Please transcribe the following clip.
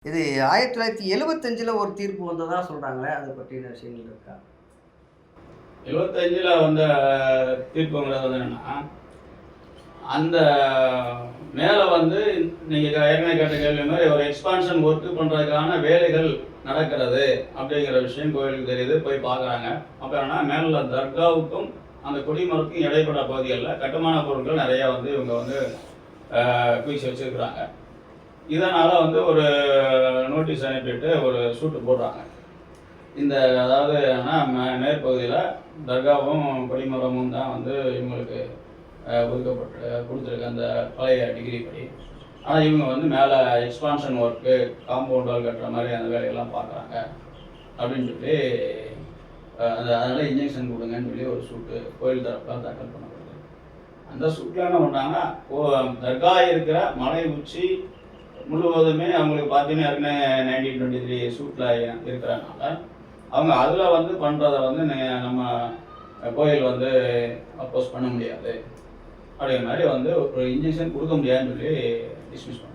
இது 1975ல ஒரு தீர்ப்பு வந்ததா சொல்றாங்களே, அத பத்தின விஷயங்கள் இருக்கா? 75ல வந்த தீர்ப்புங்கிறது வந்து என்னன்னா, அந்த மேல வந்து நீங்க ஏற்கனவே கேட்ட கேள்வி மாதிரி ஒரு எக்ஸ்பான்ஷன் ஒர்க் பண்றதுக்கான வேலைகள் நடக்கிறது அப்படிங்கிற விஷயம் கோயிலுக்கு தெரியுது. போய் பார்க்குறாங்க. அப்ப என்னன்னா மேல தர்காவுக்கும் அந்த கொடிமரத்துக்கும் இடைப்பட்ட பகுதிகளில் கட்டுமான பொருட்கள் நிறையா வந்து இவங்க வந்து குவிச்சு வச்சிருக்கிறாங்க. இதனால வந்து ஒரு நோட்டீஸ் அனுப்பிட்டு ஒரு சூட்டு போடுறாங்க. இந்த அதாவது மேற்பகுதியில் தர்காவும் கொடிமரமும் தான் வந்து இவங்களுக்கு ஒதுக்கப்பட்டு கொடுத்துருக்கு அந்த பழைய டிகிரி படி. ஆனால் இவங்க வந்து மேலே எக்ஸ்பான்ஷன் ஒர்க்கு காம்பவுண்டால் கட்டுற மாதிரி அந்த வேலையெல்லாம் பார்க்குறாங்க அப்படின்னு சொல்லி அதனால் இன்ஜெக்ஷன் கொடுங்கன்னு சொல்லி ஒரு சூட்டு கோயில் தரப்பில் தாக்கல் பண்ணப்படுது. அந்த சூட்டில் என்ன பண்ணுறாங்கன்னா, தர்கா இருக்கிற மலை உச்சி முழுவதுமே அவங்களுக்கு பார்த்தீங்கன்னா ஏற்கனவே 1923 சூட்டில் இருக்கிறனால அவங்க அதில் வந்து பண்ணுறதை வந்து நம்ம கோயில் வந்து அப்போஸ் பண்ண முடியாது அப்படிங்கிற மாதிரி வந்து ஒரு இன்ஜெக்ஷன் கொடுக்க முடியாதுன்னு சொல்லி டிஸ்மிஸ் பண்ணுறாங்க.